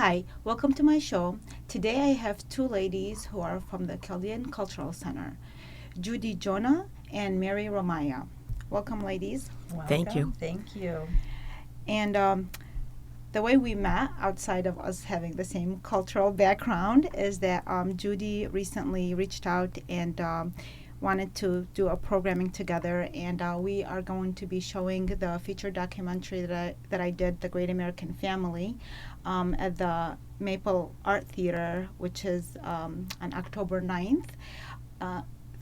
Hi, welcome to my show. Today I have two ladies who are from the Chaldean Cultural Center, Judy Jonah and Mary Romaya. Welcome, ladies. Thank you. Thank you. And the way we met, outside of us having the same cultural background, is that Judy recently reached out and wanted to do a programming together, and we are going to be showing the feature documentary that I did, The Great American Family, at the Maple Art Theater, which is on October 9th.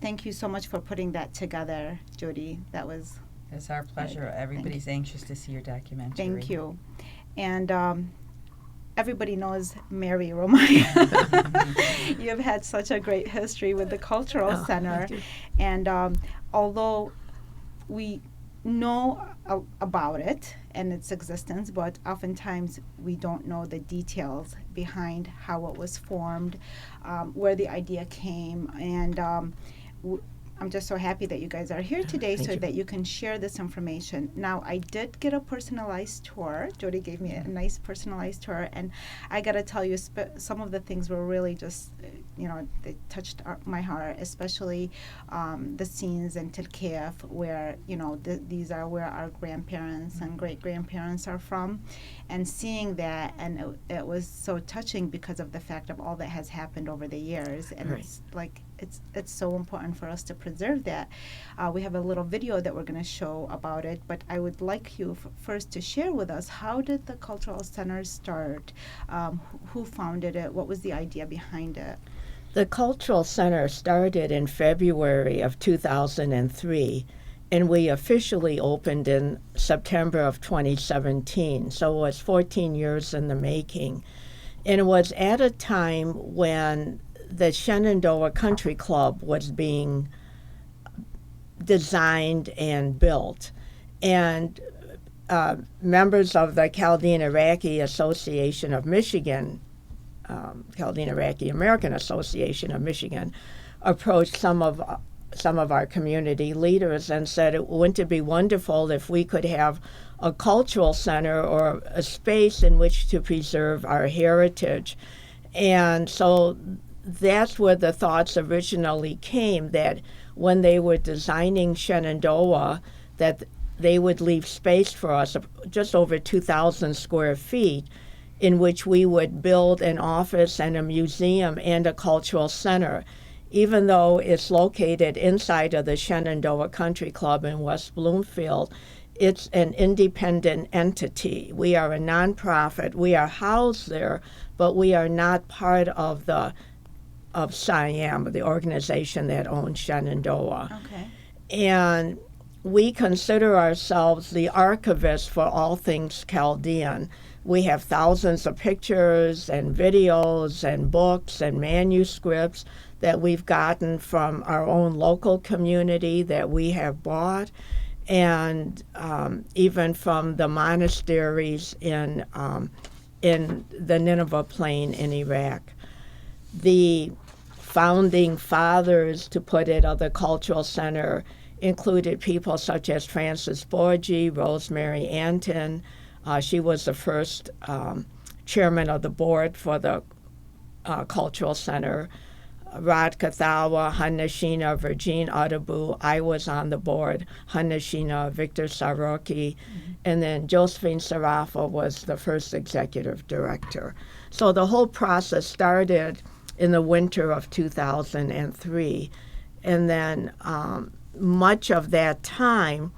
Thank you so much for putting that together, Judy. That was It's our pleasure. Everybody's anxious to see your documentary. Thank you. And everybody knows Mary Romaya. You've had such a great history with the Cultural Center. And although we know about it and its existence, but oftentimes we don't know the details behind how it was formed, where the idea came, and I'm just so happy that you guys are here today so that you can share this information. Now, I did get a personalized tour. Jody gave me a nice personalized tour, and I got to tell you, some of the things were really just, they touched my heart, especially the scenes in Tilkeef where, these are where our grandparents and great-grandparents are from, and seeing that, and it was so touching because of the fact of all that has happened over the years, and it's like, it's so important for us to preserve that. We have a little video that we're going to show about it, but I would like you first to share with us, how did the Cultural Center start? Who founded it? What was the idea behind it? The Cultural Center started in February of 2003, and we officially opened in September of 2017, so it was 14 years in the making. And it was at a time when the Shenandoah Country Club was being designed and built. And members of the Chaldean Iraqi Association of Michigan, Chaldean Iraqi American Association of Michigan, approached some of our community leaders and said, wouldn't it be wonderful if we could have a cultural center or a space in which to preserve our heritage? And so that's where the thoughts originally came, that when they were designing Shenandoah, that they would leave space for us, just over 2,000 square feet, in which we would build an office and a museum and a cultural center. Even though it's located inside of the Shenandoah Country Club in West Bloomfield, it's an independent entity. We are a nonprofit. We are housed there, but we are not part of SIAM, the organization that owns Shenandoah. Okay. And we consider ourselves the archivists for all things Chaldean. We have thousands of pictures and videos and books and manuscripts that we've gotten from our own local community that we have bought, and even from the monasteries in the Nineveh Plain in Iraq. The founding fathers, to put it, of the Cultural Center included people such as Frances Borgie, Rosemary Anton. She was the first chairman of the board for the Cultural Center. Rod Kathawa, Hanashina, Virgin Audubon. I was on the board. Hanashina, Victor Saroki, and then Josephine Sarafa was the first executive director. So the whole process started in the winter of 2003, and then much of that time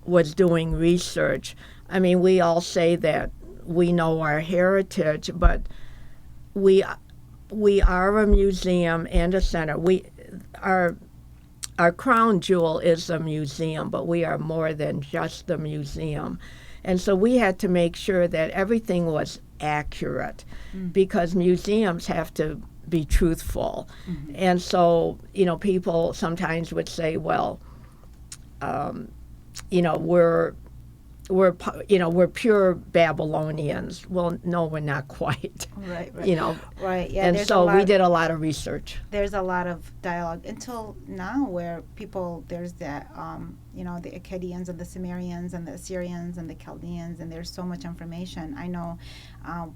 was doing research. I mean, we all say that we know our heritage, but we are a museum and a center. Our crown jewel is a museum, but we are more than just the museum. And so we had to make sure that everything was accurate, because museums have to be truthful. And so, people sometimes would say, well, we're pure Babylonians. Well, no, we're not quite. Right. Right. Yeah. And so we did a lot of research. There's a lot of dialogue until now where there's that, the Akkadians and the Sumerians and the Assyrians and the Chaldeans, and there's so much information. I know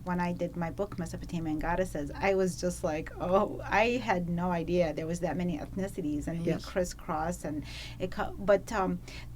when I did my book, Mesopotamian Goddesses, I was just like, oh, I had no idea there was that many ethnicities, and we crisscross, and but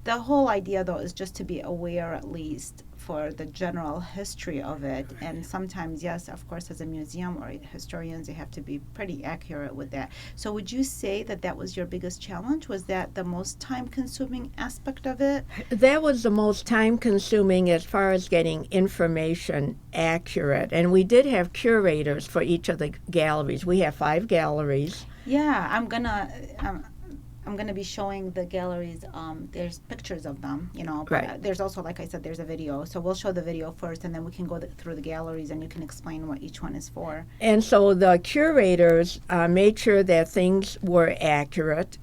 the whole idea, though, is just to be aware, at least, for the general history of it. And sometimes, yes, of course, as a museum or historians, you have to be pretty accurate with that. So would you say that was your biggest challenge? Was that the most time-consuming aspect of it? That was the most time-consuming as far as getting information accurate. And we did have curators for each of the galleries. We have 5 galleries. Yeah, I'm gonna be showing the galleries. There's pictures of them, but right. There's also, like I said, there's a video. So we'll show the video first, and then we can go through the galleries, and you can explain what each one is for. And so the curators made sure that things were accurate.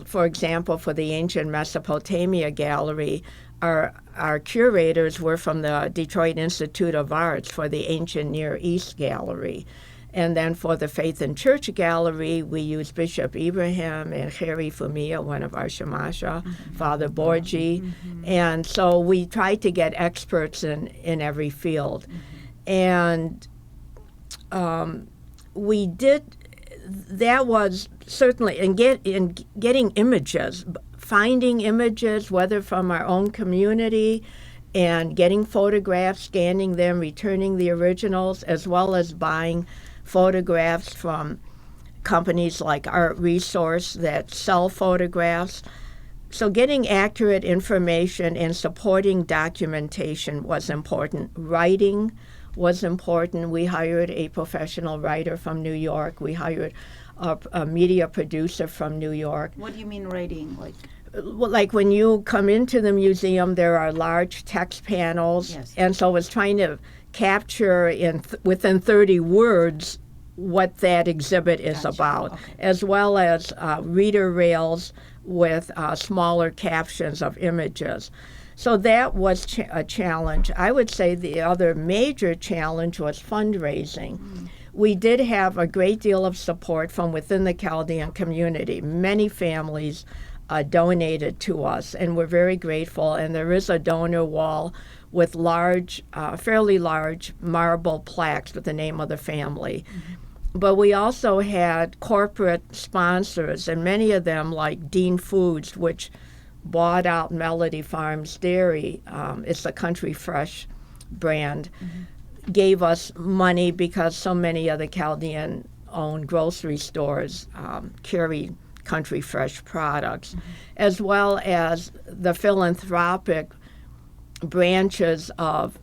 For example, for the ancient Mesopotamia gallery, our curators were from the Detroit Institute of Arts for the ancient Near East gallery. And then for the Faith and Church Gallery, we used Bishop Ibrahim and Harry Fumia, one of our Shamasha, Father Borgi. And so we tried to get experts in every field. And we did, that was certainly, in getting images, finding images, whether from our own community, and getting photographs, scanning them, returning the originals, as well as buying photographs from companies like Art Resource that sell photographs. So getting accurate information and supporting documentation was important. Writing was important. We hired a professional writer from New York. We hired a media producer from New York. What do you mean writing? Like when you come into the museum, there are large text panels. Yes. And so I was trying to capture within 30 words what that exhibit is about, okay. As well as reader rails with smaller captions of images. So that was a challenge. I would say the other major challenge was fundraising. We did have a great deal of support from within the Chaldean community. Many families donated to us, and we're very grateful. And there is a donor wall with fairly large marble plaques with the name of the family. But we also had corporate sponsors, and many of them, like Dean Foods, which bought out Melody Farms Dairy, it's a Country Fresh brand, gave us money because so many of the Chaldean-owned grocery stores carry Country Fresh products, as well as the philanthropic branches of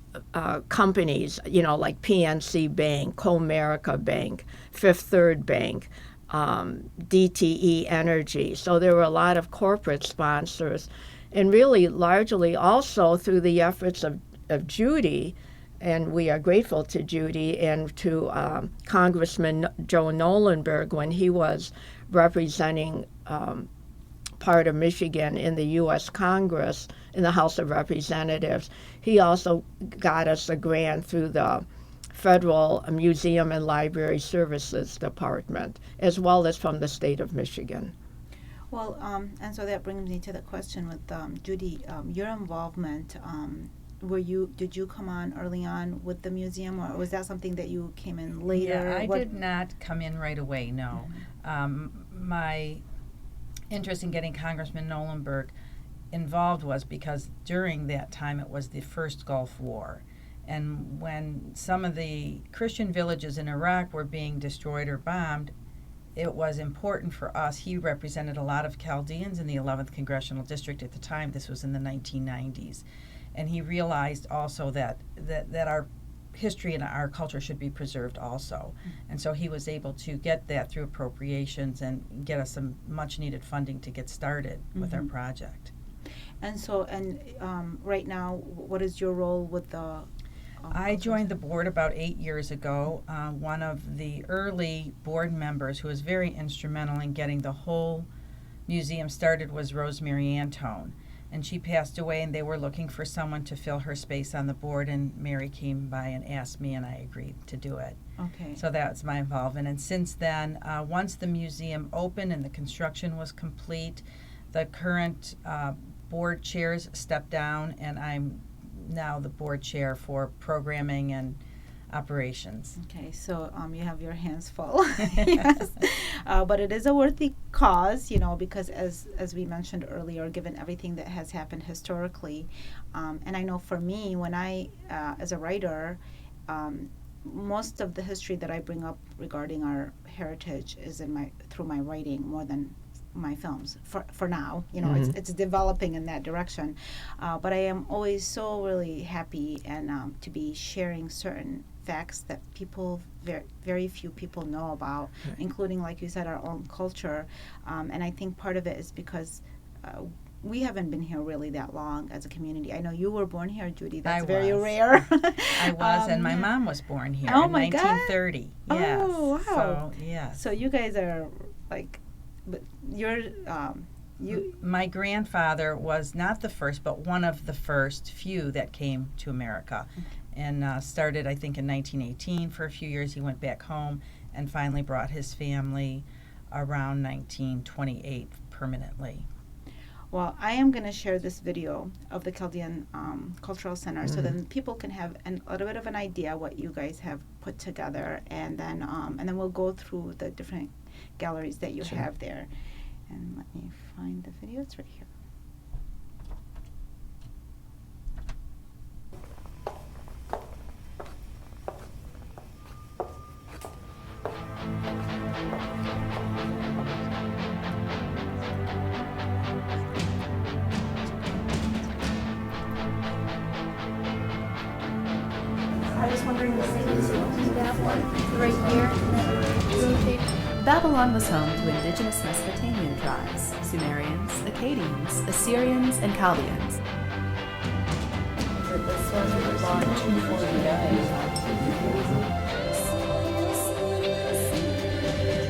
companies, like PNC Bank, Comerica Bank, Fifth Third Bank, DTE Energy. So there were a lot of corporate sponsors, and really largely also through the efforts of Judy, and we are grateful to Judy and to Congressman Joe Nolenberg when he was representing part of Michigan in the U.S. Congress, in the House of Representatives. He also got us a grant through the Federal Museum and Library Services Department, as well as from the state of Michigan. Well, and so that brings me to the question with Judy, your involvement. Did you come on early on with the museum, or was that something that you came in later? Yeah, I did not come in right away, no. My interest in getting Congressman Nolenberg involved was because during that time it was the first Gulf War. And when some of the Christian villages in Iraq were being destroyed or bombed, it was important for us. He represented a lot of Chaldeans in the 11th Congressional District at the time. This was in the 1990s. And he realized also that our history and our culture should be preserved also. And so he was able to get that through appropriations and get us some much needed funding to get started with our project. And so, right now, what is your role with the... I joined the board about 8 years ago. One of the early board members who was very instrumental in getting the whole museum started was Rosemary Antone. And she passed away, and they were looking for someone to fill her space on the board, and Mary came by and asked me, and I agreed to do it. Okay. So that's my involvement. And since then, once the museum opened and the construction was complete, the current board chairs stepped down, and I'm now the board chair for programming and operations. Okay, so you have your hands full. Yes, but it is a worthy cause, because as we mentioned earlier, given everything that has happened historically, and I know for me, when I, as a writer, most of the history that I bring up regarding our heritage is through my writing more than my films for now. It's developing in that direction, but I am always so really happy and to be sharing certain facts that very few people know about, right, including, like you said, our own culture, and I think part of it is because we haven't been here really that long as a community. I know you were born here, Judy. That's very rare. I was, and my mom was born here in 1930. God? Yes. Oh, wow. So, yes. So you guys are like, but you're, my grandfather was not the first, but one of the first few that came to America, and started, I think, in 1918. For a few years, he went back home and finally brought his family around 1928 permanently. Well, I am going to share this video of the Chaldean Cultural Center, so then people can have a little bit of an idea what you guys have put together, and then we'll go through the different galleries that you have there. And let me find the video. It's right here. I was wondering the same as that one right here. Babylon was home to indigenous Mesopotamian tribes, Sumerians, Akkadians, Assyrians, and Chaldeans.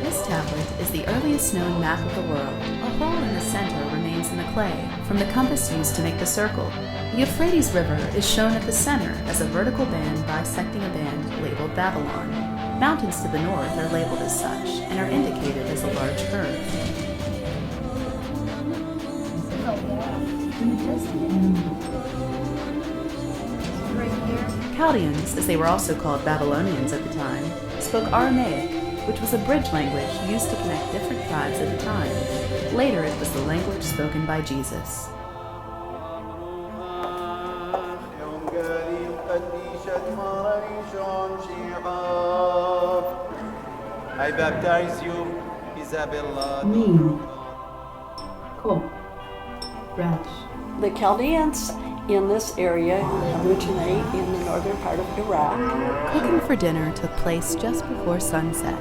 This tablet is the earliest known map of the world. A hole in the center remains in the clay from the compass used to make the circle. The Euphrates River is shown at the center as a vertical band bisecting a band labeled Babylon. Mountains to the north are labeled as such and are indicated as a large curve. Chaldeans, as they were also called Babylonians at the time, spoke Aramaic, which was a bridge language used to connect different tribes at the time. Later, it was the language spoken by Jesus. I baptize you, Isabella. Cool. Ranch. The Chaldeans in this area originate in the northern part of Iraq. Cooking for dinner took place just before sunset.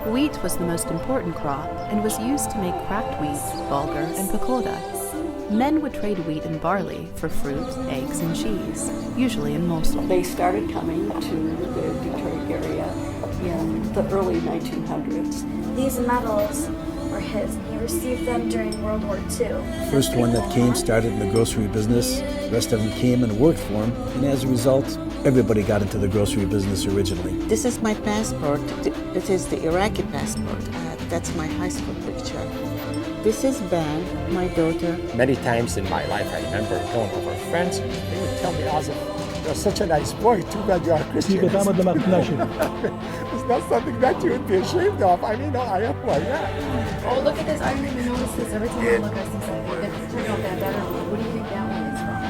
Wheat was the most important crop and was used to make cracked wheat, bulgur, and pakoda. Men would trade wheat and barley for fruit, eggs, and cheese, usually in Mosul. They started coming to the Detroit area in the early 1900s. These medals were his. He received them during World War II. First one that came started in the grocery business. The rest of them came and worked for him, and as a result, everybody got into the grocery business originally. This is my passport. It is the Iraqi passport. That's my high school picture. This is Ben, my daughter. Many times in my life, I remember going over friends, and they would tell me, Azam, you're such a nice boy, too bad you are Christian. It's not something that you would be ashamed of. I mean, no, I am who I am. Oh, look at this. I didn't even notice this. Every time I look, I see something. It's turned out that better. What do you think that one is from?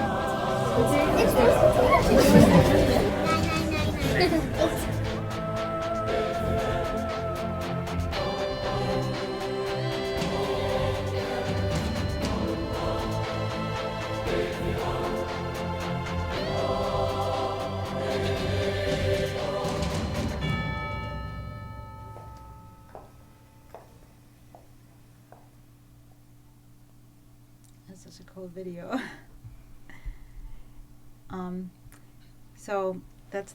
That's such a cool video. So that's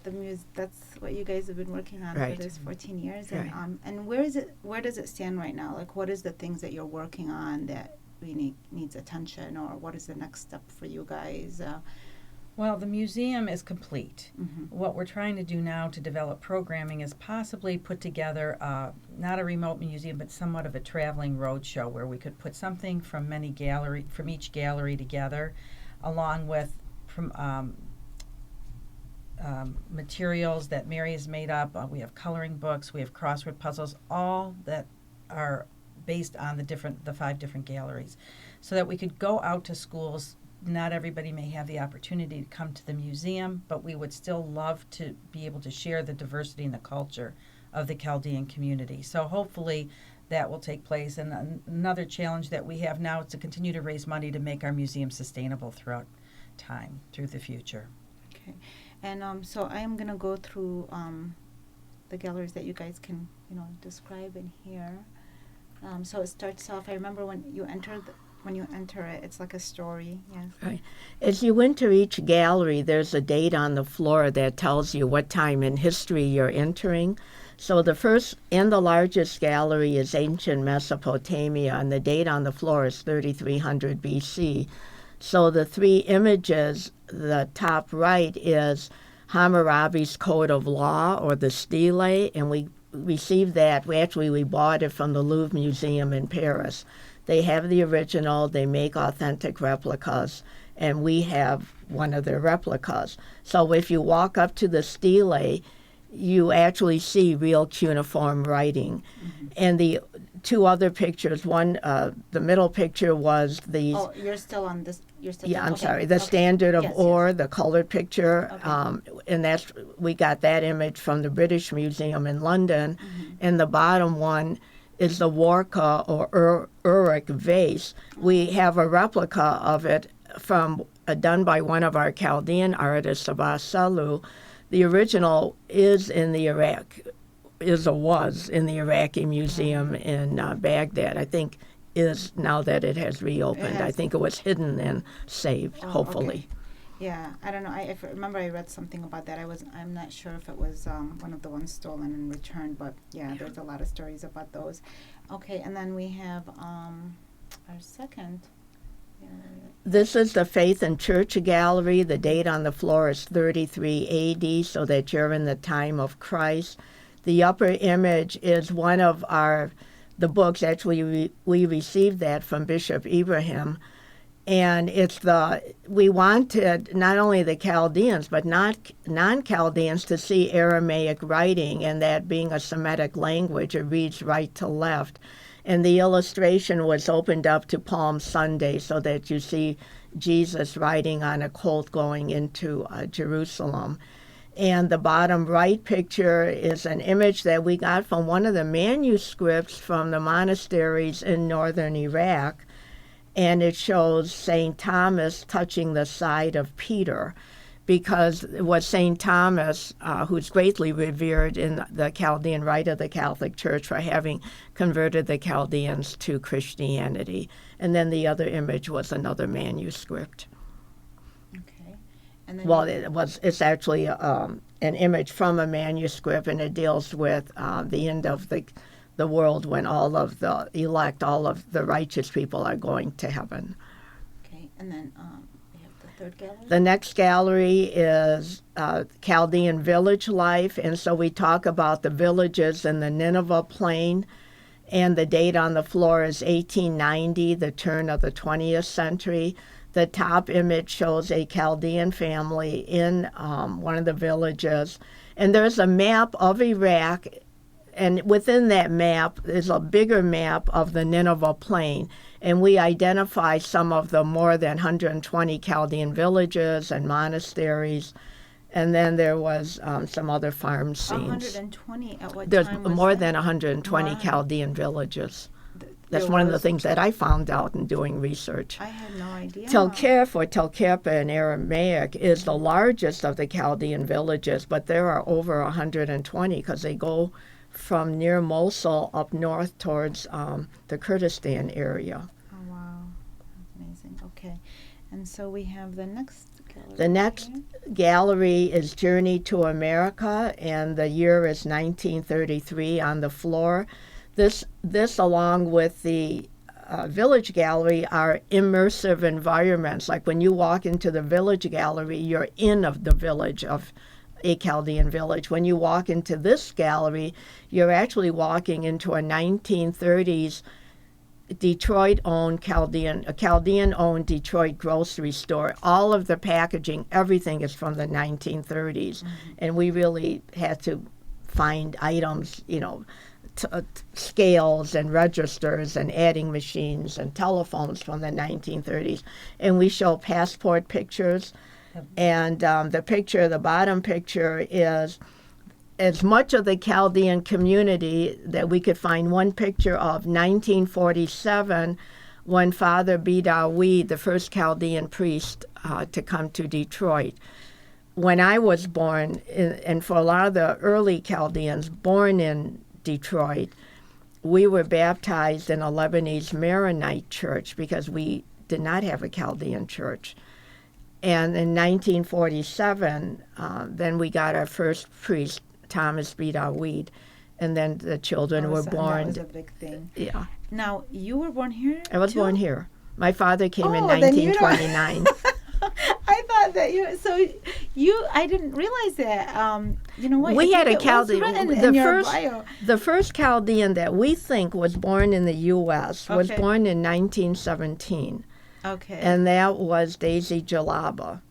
that's what you guys have been working on Right. for this 14 years. Right. And where does it stand right now? Like, what is the things that you're working on that really needs attention, or what is the next step for you guys? Well, the museum is complete. Mm-hmm. What we're trying to do now to develop programming is possibly put together not a remote museum, but somewhat of a traveling roadshow where we could put something from each gallery together, along with materials that Mary has made up. We have coloring books, we have crossword puzzles, all that are based on the 5 different galleries, so that we could go out to schools. Not everybody may have the opportunity to come to the museum, but we would still love to be able to share the diversity and the culture of the Chaldean community. So hopefully that will take place. And another challenge that we have now is to continue to raise money to make our museum sustainable throughout time, through the future. Okay. And so I am going to go through the galleries that you guys can, describe in here. So it starts off, I remember when you enter it, it's like a story. Yes. Right. As you enter each gallery, there's a date on the floor that tells you what time in history you're entering. So the first and the largest gallery is ancient Mesopotamia, and the date on the floor is 3300 BC. So the 3 images, the top right is Hammurabi's Code of Law, or the stele, and we received that. We bought it from the Louvre Museum in Paris. They have the original, they make authentic replicas, and we have one of their replicas. So if you walk up to the stele, you actually see real cuneiform writing. Mm-hmm. And the 2 other pictures, one, the middle picture was these... Oh, you're still on this... Yeah, I'm sorry. The standard of ore, the colored picture, and we got that image from the British Museum in London. Mm-hmm. And the bottom one is the Warka or Uruk vase. We have a replica of it done by one of our Chaldean artists, Abbas Salu. The original is in the was in the Iraqi Museum in Baghdad. I think is now that it has reopened. I think it was hidden and saved, hopefully. Okay. Yeah, I don't know. I remember I read something about that. I'm not sure if it was one of the ones stolen and returned, but yeah, there's a lot of stories about those. Okay, and then we have our second. This is the Faith and Church Gallery. The date on the floor is 33 AD, so that you're in the time of Christ. The upper image is one of the books. Actually, we received that from Bishop Ibrahim. And we wanted not only the Chaldeans, but non-Chaldeans to see Aramaic writing, and that being a Semitic language, it reads right to left. And the illustration was opened up to Palm Sunday so that you see Jesus riding on a colt going into Jerusalem. And the bottom right picture is an image that we got from one of the manuscripts from the monasteries in northern Iraq. And it shows St. Thomas touching the side of Peter, because it was St. Thomas, who's greatly revered in the Chaldean rite of the Catholic Church for having converted the Chaldeans to Christianity. And then the other image was another manuscript. Okay. And then well, it's actually an image from a manuscript, and it deals with the end of the world when all of the elect, all of the righteous people are going to heaven. Okay, and then we have the third gallery? The next gallery is Chaldean village life, and so we talk about the villages in the Nineveh plain, and the date on the floor is 1890, the turn of the 20th century. The top image shows a Chaldean family in one of the villages, and there's a map of Iraq. And within that map is a bigger map of the Nineveh plain. And we identify some of the more than 120 Chaldean villages and monasteries. And then there was some other farm scenes. 120 at what There's time was more that? than 120 Chaldean villages. That's There one of the was- things that I found out in doing research. I had no idea. Telkerpa in Aramaic is the largest of the Chaldean villages, but there are over 120 because they go from near Mosul up north towards the Kurdistan area. Oh, wow. That's amazing. Okay. And so we have the next gallery. The next gallery is Journey to America, and the year is 1933 on the floor. This along with the village gallery are immersive environments. Like when you walk into the village gallery, you're in of the village of a Chaldean village. When you walk into this gallery, you're actually walking into a 1930s Detroit-owned a Chaldean-owned Detroit grocery store. All of the packaging, everything is from the 1930s. And we really had to find items, scales and registers and adding machines and telephones from the 1930s. And we show passport pictures. And the bottom picture is as much of the Chaldean community that we could find one picture of 1947 when Father Bidawi, the first Chaldean priest to come to Detroit. When I was born, and for a lot of the early Chaldeans born in Detroit, we were baptized in a Lebanese Maronite church because we did not have a Chaldean church. And in 1947, then we got our first priest, Thomas Bidawi, and then the children were born. That was a big thing. Yeah. Now, you were born here? I was too? born here. My father came in 1929. I thought that I didn't realize that. You know what? We had a Chaldean. The first Chaldean that we think was born in the U.S. was born in 1917. Okay. And that was Daisy Jalaba.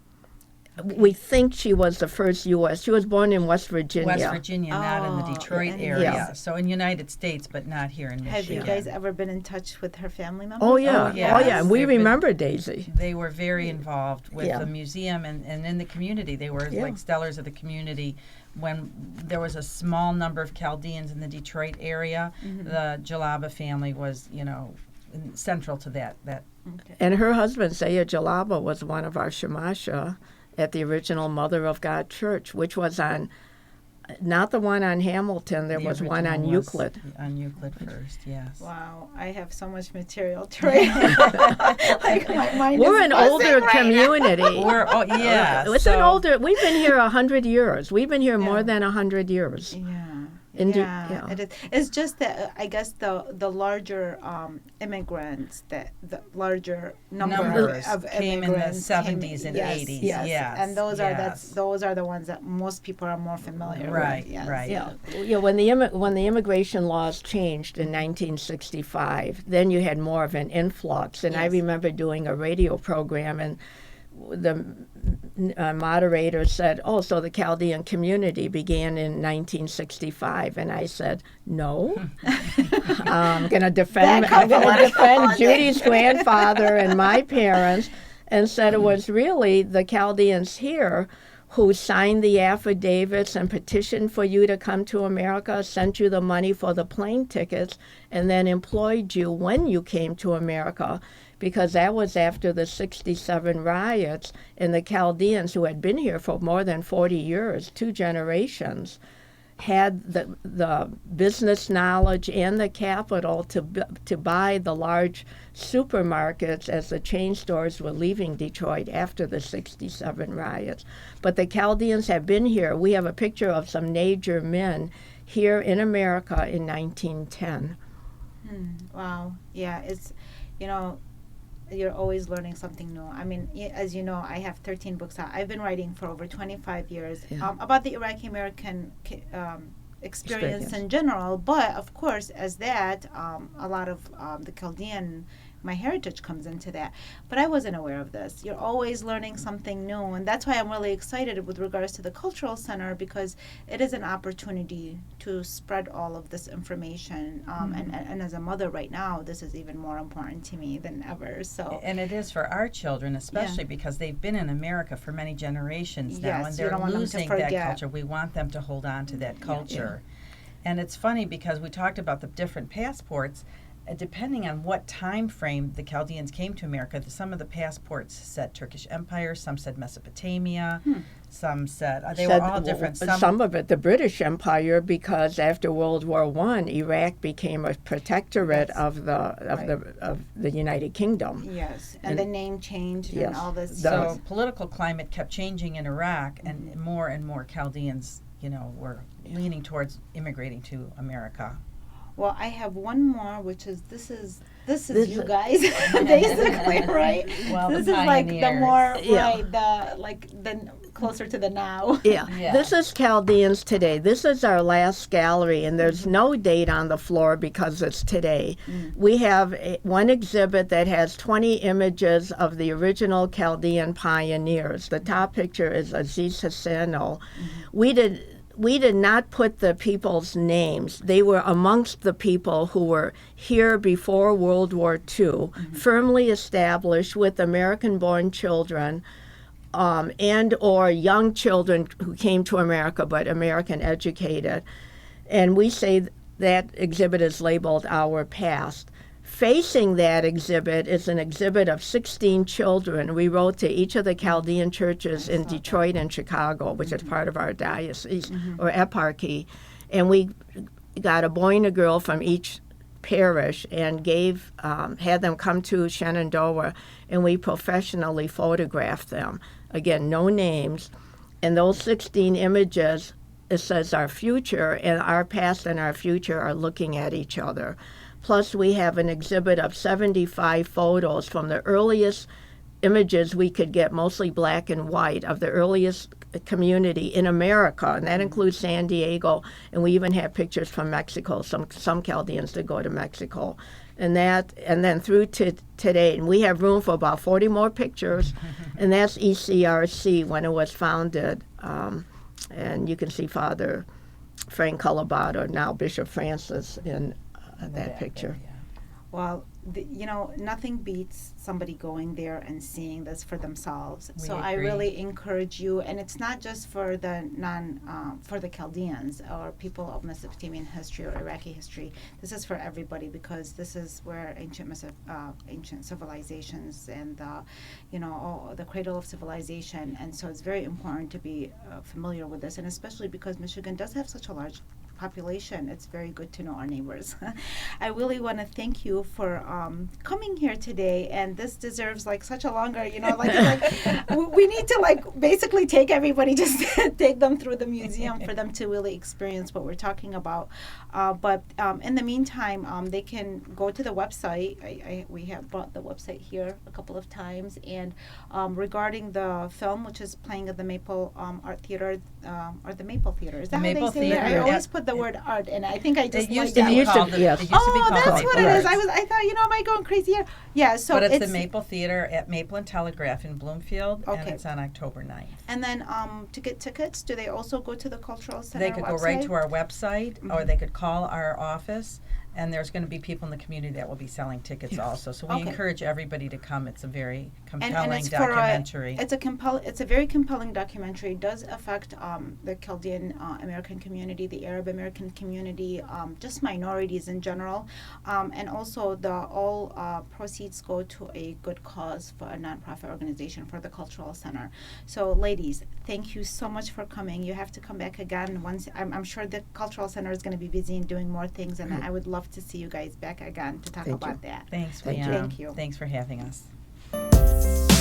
We think she was the first U.S. She was born in West Virginia. West Virginia, not in the Detroit area. Yes. So in United States, but not here in Michigan. Have you guys ever been in touch with her family members? Oh, yeah. Yes. Oh, yeah. And we remember Daisy. They were very involved with the museum and in the community. They were like stellars of the community. When there was a small number of Chaldeans in the Detroit area, the Jalaba family was, central to that. And her husband, Sayed Jalaba, was one of our shamasha at the original Mother of God Church, which was on, not the one on Hamilton, there was one on Euclid. On Euclid first, yes. Wow, I have so much material to read. My mind We're an older community. It's an older, we've been here 100 years. We've been here more than 100 years. It is. It's just that I guess the larger immigrants, the larger number of came in the 70s and 80s. Yes. And those are the ones that most people are more familiar with. Yes. Right. Yeah. When the immigration laws changed in 1965, then you had more of an influx. And I remember doing a radio program, and the moderator said, so the Chaldean community began in 1965. And I said, no. I'm going to defend Judy's grandfather and my parents, and said it was really the Chaldeans here who signed the affidavits and petitioned for you to come to America, sent you the money for the plane tickets, and then employed you when you came to America. Because that was after the 67 riots, and the Chaldeans, who had been here for more than 40 years, 2 generations, had the business knowledge and the capital to buy the large supermarkets as the chain stores were leaving Detroit after the 67 riots. But the Chaldeans have been here. We have a picture of some Niger men here in America in 1910. Wow. Yeah, it's, you're always learning something new. I mean, as you know, I have 13 books out. I've been writing for over 25 years about the Iraqi-American experience in general. But, of course, as that, a lot of the Chaldean, my heritage comes into that. But I wasn't aware of this. You're always learning something new. And that's why I'm really excited with regards to the Cultural Center, because it is an opportunity to spread all of this information. And as a mother right now, this is even more important to me than ever. So, and it is for our children, especially because they've been in America for many generations now, and they're losing that culture. We want them to hold on to that culture. And it's funny because we talked about the different passports. Depending on what time frame the Chaldeans came to America, some of the passports said Turkish Empire, some said Mesopotamia, some said they were all different. Some of it the British Empire, because after World War I, Iraq became a protectorate of the United Kingdom. Yes, and the name changed and all this. So political climate kept changing in Iraq, and more Chaldeans, were leaning towards immigrating to America. Well, I have one more, which is, this is This is This you is- guys, basically, right? Well, This the is like the pioneers. more, Yeah. right, the closer to the now. Yeah. Yeah. This is Chaldeans today. This is our last gallery, and there's no date on the floor because it's today. We have one exhibit that has 20 images of the original Chaldean pioneers. The top picture is Aziz Hassano. We did not put the people's names. They were amongst the people who were here before World War II, firmly established with American-born children and or young children who came to America but American educated. And we say that exhibit is labeled Our Past. Facing that exhibit is an exhibit of 16 children we wrote to each of the Chaldean churches in Detroit and Chicago, which is part of our diocese or eparchy. And we got a boy and a girl from each parish and had them come to Shenandoah, and we professionally photographed them. Again, no names. And those 16 images, it says our future, and our past and our future are looking at each other. Plus, we have an exhibit of 75 photos from the earliest images we could get, mostly black and white, of the earliest community in America, and that includes San Diego, and we even have pictures from Mexico. Some Chaldeans did go to Mexico. And then through to today, and we have room for about 40 more pictures, and that's ECRC when it was founded. And you can see Father Frank Calabato, now Bishop Francis, in that picture. Well, nothing beats somebody going there and seeing this for themselves. We So I agree. really encourage you, and it's not just for the for the Chaldeans or people of Mesopotamian history or Iraqi history. This is for everybody, because this is where ancient civilizations and the cradle of civilization. And so it's very important to be familiar with this, and especially because Michigan does have such a large population. It's very good to know our neighbors. I really want to thank you for coming here today, and this deserves such a longer, we need to basically take everybody, just take them through the museum for them to really experience what we're talking about. But in the meantime, they can go to the website. We have brought the website here a couple of times, and regarding the film, which is playing at the Maple Art Theater, or the Maple Theater. Is that The how Maple they say it? I Theater, always put the word art, and I think I just It used like to that. be called the, yes. it used to be Oh, called that's the what Maple it is. Arts. I thought, am I going crazy here? Yeah, so But it's the it's Maple Theater at Maple and Telegraph in Bloomfield, and Okay. it's on October 9th. And then to get tickets, do they also go to the Cultural Center They could go right to website? our website, or they could call our office, and there's going to be people in the community that will be selling tickets also. So we Okay. encourage everybody to come. It's a very And compelling it's documentary. It's a very compelling documentary. It does affect the Chaldean American community, the Arab American community, just minorities in general, and also all proceeds go to a good cause for a nonprofit organization, for the Cultural Center. So, ladies, thank you so much for coming. You have to come back again once. I'm sure the Cultural Center is going to be busy and doing more things, and I would love to see you guys back again to talk Thank you. about that. Thanks, Thank you. Liam. Thank you. Thanks for having us.